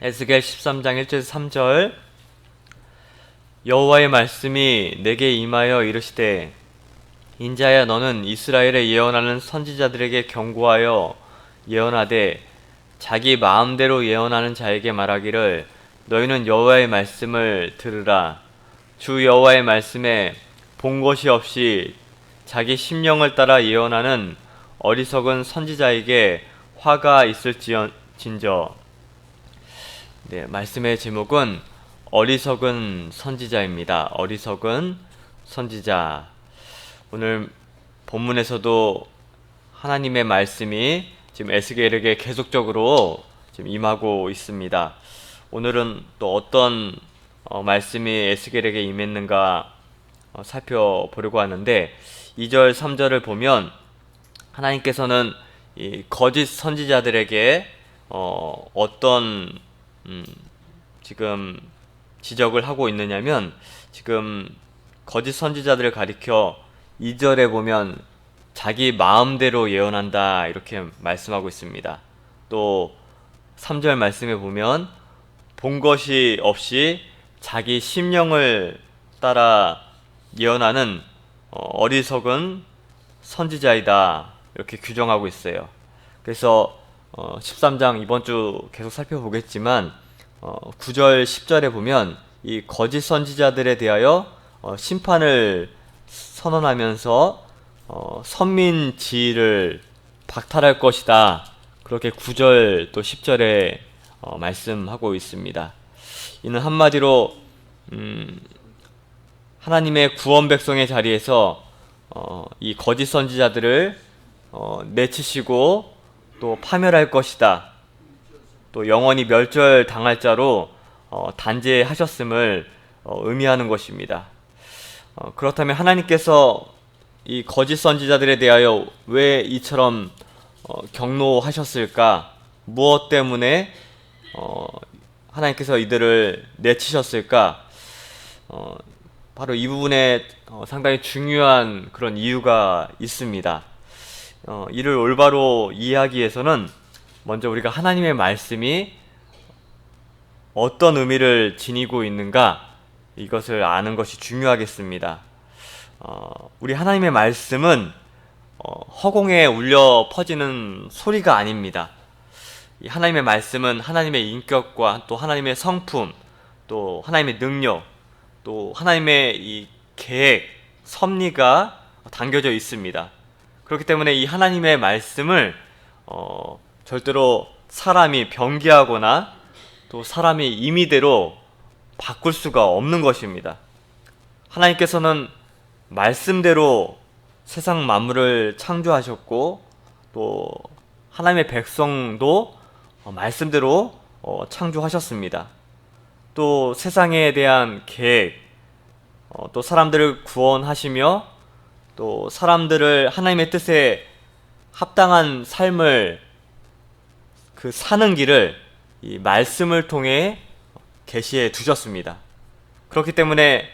에스겔 13장 1절 3절 여호와의 말씀이 내게 임하여 이르시되 인자야 너는 이스라엘에 예언하는 선지자들에게 경고하여 예언하되 자기 마음대로 예언하는 자에게 말하기를 너희는 여호와의 말씀을 들으라. 주 여호와의 말씀에 본 것이 없이 자기 심령을 따라 예언하는 어리석은 선지자에게 화가 있을진저. 네, 말씀의 제목은 어리석은 선지자입니다. 어리석은 선지자. 오늘 본문에서도 하나님의 말씀이 지금 에스겔에게 계속적으로 지금 임하고 있습니다. 오늘은 또 어떤 말씀이 에스겔에게 임했는가 살펴보려고 하는데 2절 3절을 보면 하나님께서는 이 거짓 선지자들에게 어떤 지금 지적을 하고 있느냐면 지금 거짓 선지자들을 가리켜 2절에 보면 자기 마음대로 예언한다 이렇게 말씀하고 있습니다. 또 3절 말씀에 보면 본 것이 없이 자기 심령을 따라 예언하는 어리석은 선지자이다 이렇게 규정하고 있어요. 그래서 13장 이번 주 계속 살펴보겠지만 9절 10절에 보면 이 거짓 선지자들에 대하여 심판을 선언하면서 선민지를 박탈할 것이다 그렇게 9절 또 10절에 말씀하고 있습니다. 이는 한마디로 하나님의 구원 백성의 자리에서 이 거짓 선지자들을 내치시고 또 파멸할 것이다. 또 영원히 멸절당할 자로 단죄하셨음을 의미하는 것입니다. 그렇다면 하나님께서 이 거짓 선지자들에 대하여 왜 이처럼 경노하셨을까? 무엇 때문에 하나님께서 이들을 내치셨을까? 바로 이 부분에 상당히 중요한 그런 이유가 있습니다. 이를 올바로 이해하기 위해서는 먼저 우리가 하나님의 말씀이 어떤 의미를 지니고 있는가 이것을 아는 것이 중요하겠습니다. 우리 하나님의 말씀은 허공에 울려 퍼지는 소리가 아닙니다. 이 하나님의 말씀은 하나님의 인격과 또 하나님의 성품, 또 하나님의 능력, 또 하나님의 이 계획, 섭리가 담겨져 있습니다. 그렇기 때문에 이 하나님의 말씀을 절대로 사람이 변개하거나 또 사람이 임의대로 바꿀 수가 없는 것입니다. 하나님께서는 말씀대로 세상 만물을 창조하셨고 또 하나님의 백성도 말씀대로 창조하셨습니다. 또 세상에 대한 계획, 또 사람들을 구원하시며 또 사람들을 하나님의 뜻에 합당한 삶을 사는 길을 이 말씀을 통해 계시해 두셨습니다. 그렇기 때문에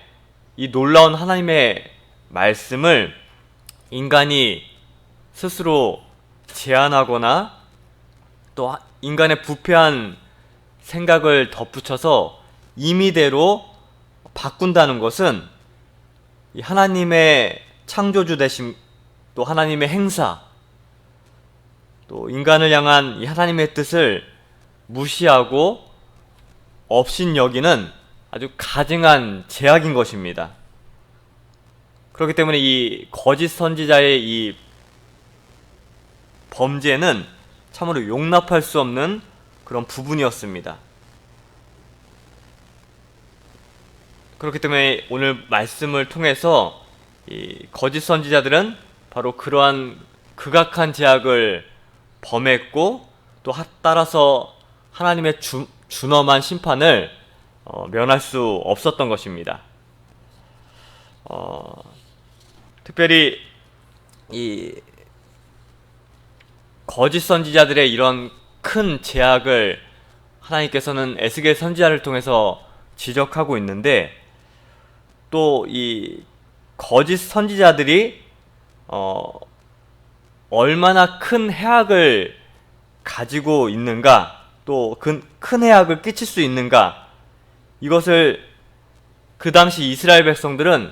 이 놀라운 하나님의 말씀을 인간이 스스로 제한하거나 또 인간의 부패한 생각을 덧붙여서 임의대로 바꾼다는 것은 이 하나님의 창조주 되심, 또 하나님의 행사, 또 인간을 향한 이 하나님의 뜻을 무시하고 업신여기는 아주 가증한 제약인 것입니다. 그렇기 때문에 이 거짓 선지자의 이 범죄는 참으로 용납할 수 없는 그런 부분이었습니다. 그렇기 때문에 오늘 말씀을 통해서 이 거짓 선지자들은 바로 그러한 극악한 제약을 범했고 또 따라서 하나님의 준엄한 심판을 면할 수 없었던 것입니다. 특별히 이 거짓 선지자들의 이런 큰 제약을 하나님께서는 에스겔 선지자를 통해서 지적하고 있는데 또 이 거짓 선지자들이 얼마나 큰 해악을 가지고 있는가 또 큰 해악을 끼칠 수 있는가, 이것을 그 당시 이스라엘 백성들은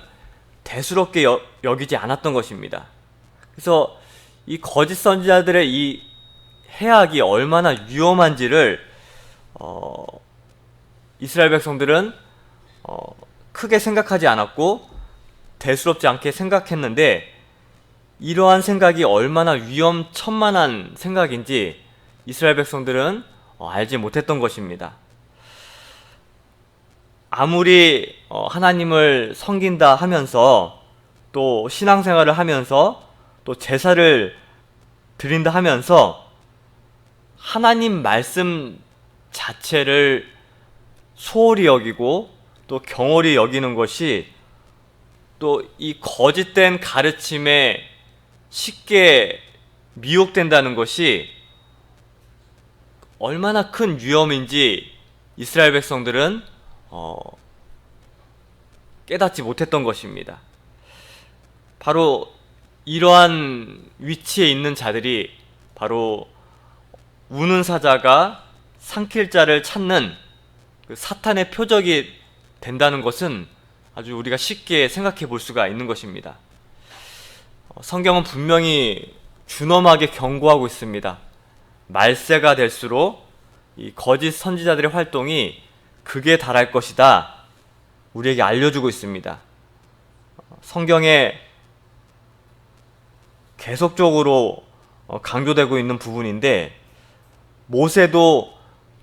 대수롭게 여기지 않았던 것입니다. 그래서 이 거짓 선지자들의 이 해악이 얼마나 위험한지를 이스라엘 백성들은 크게 생각하지 않았고 대수롭지 않게 생각했는데, 이러한 생각이 얼마나 위험천만한 생각인지 이스라엘 백성들은 알지 못했던 것입니다. 아무리 하나님을 섬긴다 하면서, 또 신앙생활을 하면서, 또 제사를 드린다 하면서 하나님 말씀 자체를 소홀히 여기고 또 경홀히 여기는 것이, 또 이 거짓된 가르침에 쉽게 미혹된다는 것이 얼마나 큰 위험인지 이스라엘 백성들은 깨닫지 못했던 것입니다. 바로 이러한 위치에 있는 자들이 바로 우는 사자가 삼킬 자를 찾는 그 사탄의 표적이 된다는 것은 아주 우리가 쉽게 생각해 볼 수가 있는 것입니다. 성경은 분명히 준엄하게 경고하고 있습니다. 말세가 될수록 이 거짓 선지자들의 활동이 극에 달할 것이다, 우리에게 알려주고 있습니다. 성경에 계속적으로 강조되고 있는 부분인데, 모세도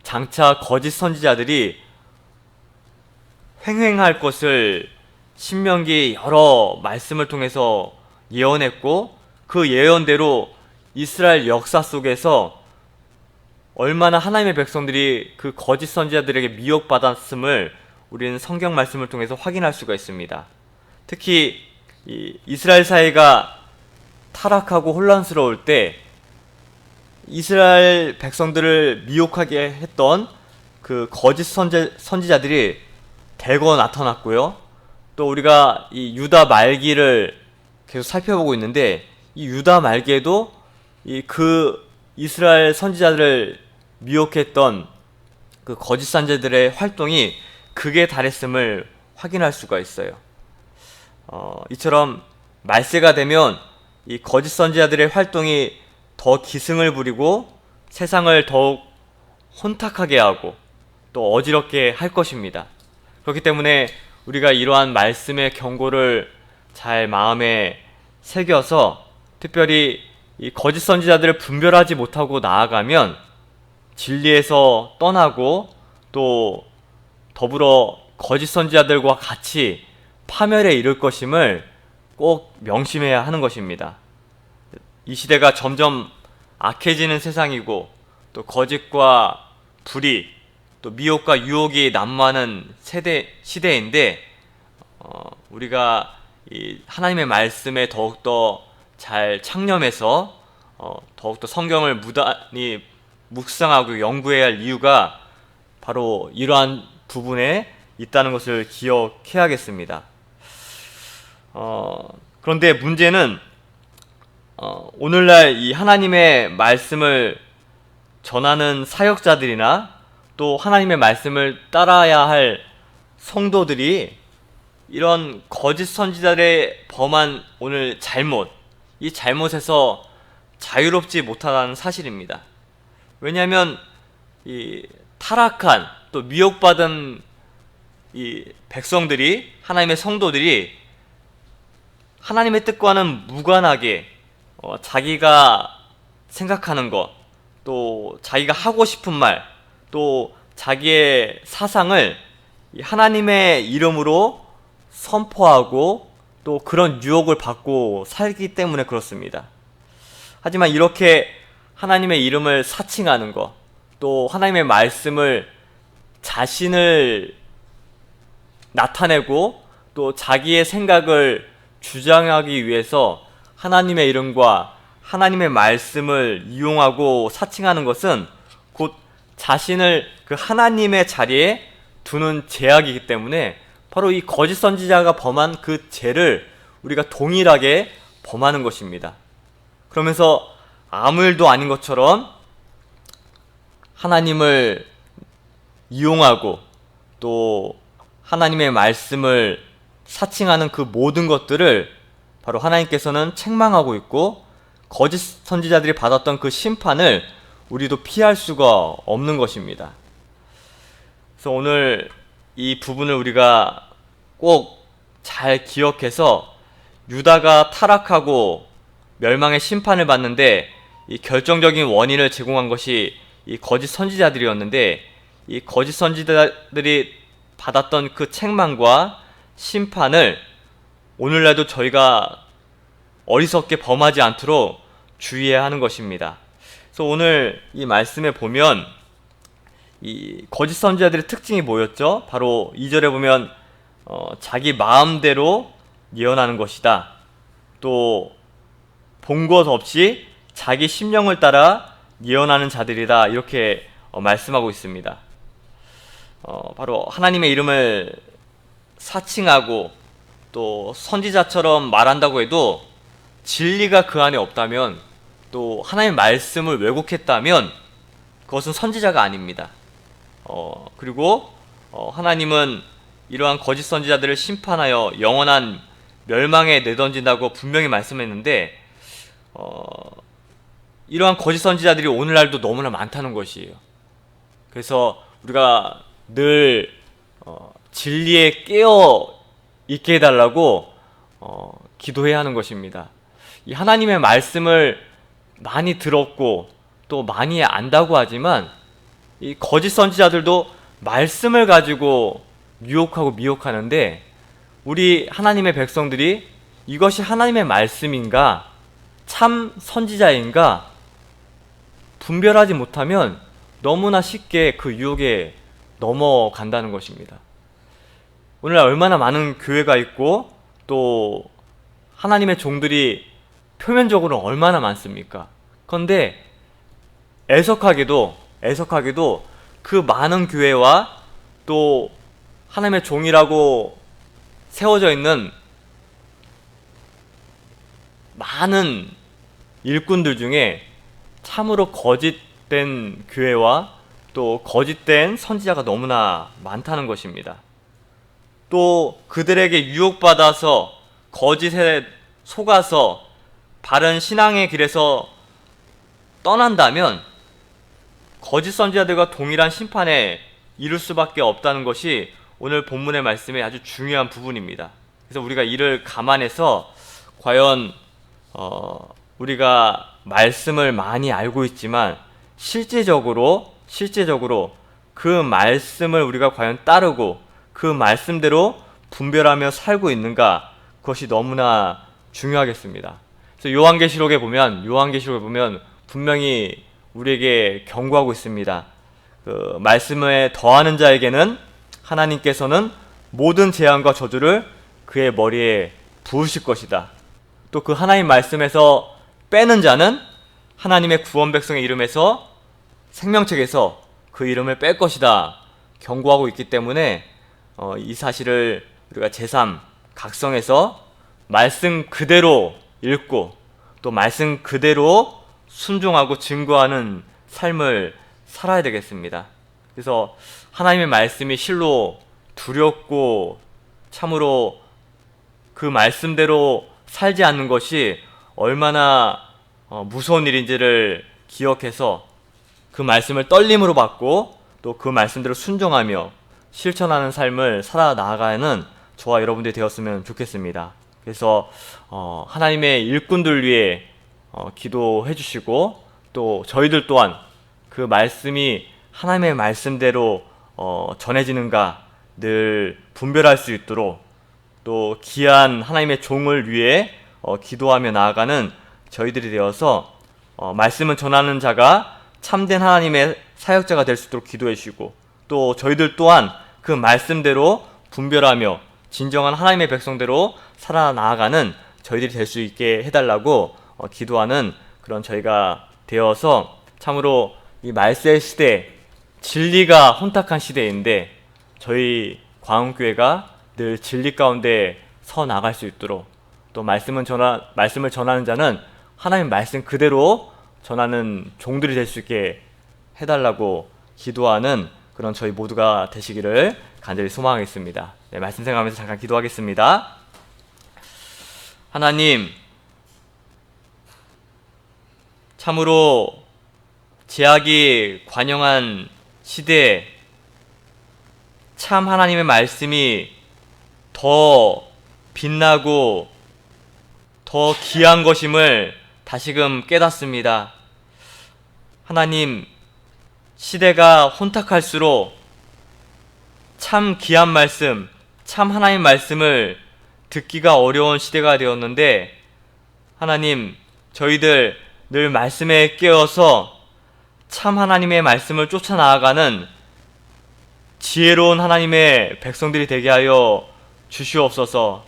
장차 거짓 선지자들이 횡행할 것을 신명기 여러 말씀을 통해서 예언했고, 그 예언대로 이스라엘 역사 속에서 얼마나 하나님의 백성들이 그 거짓 선지자들에게 미혹받았음을 우리는 성경 말씀을 통해서 확인할 수가 있습니다. 특히 이스라엘 사회가 타락하고 혼란스러울 때 이스라엘 백성들을 미혹하게 했던 그 거짓 선지자들이 대거 나타났고요. 또 우리가 이 유다 말기를 계속 살펴보고 있는데, 이 유다 말기에도 그 이스라엘 선지자들을 미혹했던 그 거짓 선지자들의 활동이 극에 달했음을 확인할 수가 있어요. 이처럼 말세가 되면 이 거짓 선지자들의 활동이 더 기승을 부리고 세상을 더욱 혼탁하게 하고 또 어지럽게 할 것입니다. 그렇기 때문에 우리가 이러한 말씀의 경고를 잘 마음에 새겨서, 특별히 이 거짓 선지자들을 분별하지 못하고 나아가면 진리에서 떠나고 또 더불어 거짓 선지자들과 같이 파멸에 이를 것임을 꼭 명심해야 하는 것입니다. 이 시대가 점점 악해지는 세상이고, 또 거짓과 불의, 또 미혹과 유혹이 난무하는 시대인데, 우리가 이 하나님의 말씀에 더욱더 잘 창념해서 더욱더 성경을 무단히 묵상하고 연구해야 할 이유가 바로 이러한 부분에 있다는 것을 기억해야겠습니다. 그런데 문제는 오늘날 이 하나님의 말씀을 전하는 사역자들이나 또 하나님의 말씀을 따라야 할 성도들이 이런 거짓 선지자들의 범한 오늘 이 잘못에서 자유롭지 못하다는 사실입니다. 왜냐하면 이 타락한 또 미혹받은 이 백성들이, 하나님의 성도들이 하나님의 뜻과는 무관하게 자기가 생각하는 것, 또 자기가 하고 싶은 말, 또 자기의 사상을 하나님의 이름으로 선포하고 또 그런 유혹을 받고 살기 때문에 그렇습니다. 하지만 이렇게 하나님의 이름을 사칭하는 것, 또 하나님의 말씀을 자신을 나타내고 또 자기의 생각을 주장하기 위해서 하나님의 이름과 하나님의 말씀을 이용하고 사칭하는 것은 곧 자신을 그 하나님의 자리에 두는 죄악이기 때문에 바로 이 거짓 선지자가 범한 그 죄를 우리가 동일하게 범하는 것입니다. 그러면서 아무 일도 아닌 것처럼 하나님을 이용하고 또 하나님의 말씀을 사칭하는 그 모든 것들을 바로 하나님께서는 책망하고 있고, 거짓 선지자들이 받았던 그 심판을 우리도 피할 수가 없는 것입니다. 그래서 오늘 이 부분을 우리가 꼭 잘 기억해서, 유다가 타락하고 멸망의 심판을 받는데 이 결정적인 원인을 제공한 것이 이 거짓 선지자들이었는데, 이 거짓 선지자들이 받았던 그 책망과 심판을 오늘날도 저희가 어리석게 범하지 않도록 주의해야 하는 것입니다. 그래서 오늘 이 말씀에 보면 이 거짓 선지자들의 특징이 뭐였죠? 바로 2절에 보면 자기 마음대로 예언하는 것이다. 또 본 것 없이 자기 심령을 따라 예언하는 자들이다. 이렇게 말씀하고 있습니다. 바로 하나님의 이름을 사칭하고 또 선지자처럼 말한다고 해도 진리가 그 안에 없다면, 또 하나님의 말씀을 왜곡했다면 그것은 선지자가 아닙니다. 그리고 하나님은 이러한 거짓 선지자들을 심판하여 영원한 멸망에 내던진다고 분명히 말씀했는데, 이러한 거짓 선지자들이 오늘날도 너무나 많다는 것이에요. 그래서 우리가 늘 진리에 깨어 있게 해달라고 기도해야 하는 것입니다. 이 하나님의 말씀을 많이 들었고 또 많이 안다고 하지만, 이 거짓 선지자들도 말씀을 가지고 유혹하고 미혹하는데, 우리 하나님의 백성들이 이것이 하나님의 말씀인가 참 선지자인가 분별하지 못하면 너무나 쉽게 그 유혹에 넘어간다는 것입니다. 오늘날 얼마나 많은 교회가 있고 또 하나님의 종들이 표면적으로 얼마나 많습니까? 그런데 애석하게도 그 많은 교회와 또 하나님의 종이라고 세워져 있는 많은 일꾼들 중에 참으로 거짓된 교회와 또 거짓된 선지자가 너무나 많다는 것입니다. 또 그들에게 유혹받아서 거짓에 속아서 바른 신앙의 길에서 떠난다면 거짓 선지자들과 동일한 심판에 이를 수밖에 없다는 것이 오늘 본문의 말씀의 아주 중요한 부분입니다. 그래서 우리가 이를 감안해서 과연 우리가 말씀을 많이 알고 있지만 실제적으로 그 말씀을 우리가 과연 따르고 그 말씀대로 분별하며 살고 있는가, 그것이 너무나 중요하겠습니다. 그래서 요한계시록에 보면 분명히 우리에게 경고하고 있습니다. 그 말씀에 더하는 자에게는 하나님께서는 모든 재앙과 저주를 그의 머리에 부으실 것이다. 또 그 하나님 말씀에서 빼는 자는 하나님의 구원 백성의 이름에서 생명책에서 그 이름을 뺄 것이다 경고하고 있기 때문에 이 사실을 우리가 제3 각성해서 말씀 그대로 읽고 또 말씀 그대로 순종하고 증거하는 삶을 살아야 되겠습니다. 그래서 하나님의 말씀이 실로 두렵고 참으로 그 말씀대로 살지 않는 것이 얼마나 무서운 일인지를 기억해서 그 말씀을 떨림으로 받고 또 그 말씀대로 순종하며 실천하는 삶을 살아나가는 저와 여러분들이 되었으면 좋겠습니다. 그래서 하나님의 일꾼들 위해 기도해 주시고, 또 저희들 또한 그 말씀이 하나님의 말씀대로 전해지는가 늘 분별할 수 있도록, 또 귀한 하나님의 종을 위해 기도하며 나아가는 저희들이 되어서 말씀을 전하는 자가 참된 하나님의 사역자가 될 수 있도록 기도해 주시고, 또 저희들 또한 그 말씀대로 분별하며 진정한 하나님의 백성대로 살아나가는 저희들이 될 수 있게 해달라고 기도하는 그런 저희가 되어서, 참으로 이 말세 시대, 진리가 혼탁한 시대인데 저희 광운교회가 늘 진리 가운데 서 나갈 수 있도록, 또 말씀을 전하는 자는 하나님 말씀 그대로 전하는 종들이 될 수 있게 해달라고 기도하는 그런 저희 모두가 되시기를 간절히 소망하겠습니다. 네, 말씀 생각하면서 잠깐 기도하겠습니다. 하나님, 참으로 제약이 관영한 시대에 참 하나님의 말씀이 더 빛나고 더 귀한 것임을 다시금 깨닫습니다. 하나님, 시대가 혼탁할수록 참 귀한 말씀, 참 하나님 말씀을 듣기가 어려운 시대가 되었는데, 하나님, 저희들 늘 말씀에 깨어서 참 하나님의 말씀을 쫓아 나아가는 지혜로운 하나님의 백성들이 되게 하여 주시옵소서.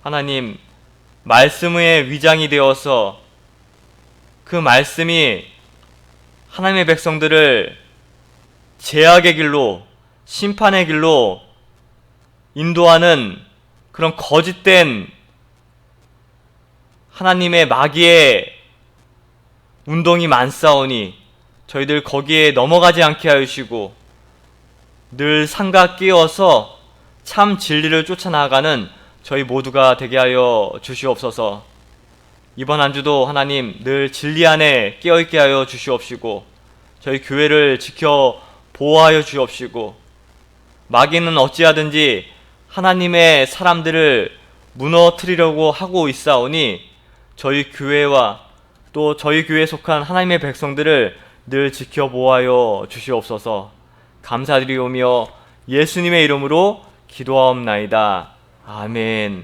하나님, 말씀의 위장이 되어서 그 말씀이 하나님의 백성들을 제약의 길로, 심판의 길로 인도하는 그런 거짓된 하나님의 마귀의 운동이 많사오니 저희들 거기에 넘어가지 않게 하시고 늘 삼가 끼어서 참 진리를 쫓아나가는 저희 모두가 되게 하여 주시옵소서. 이번 한 주도 하나님 늘 진리 안에 깨어있게 하여 주시옵시고 저희 교회를 지켜 보호하여 주옵시고 마귀는 어찌하든지 하나님의 사람들을 무너뜨리려고 하고 있사오니 저희 교회와 또 저희 교회에 속한 하나님의 백성들을 늘 지켜 보호하여 주시옵소서. 감사드리오며 예수님의 이름으로 기도하옵나이다. 아멘.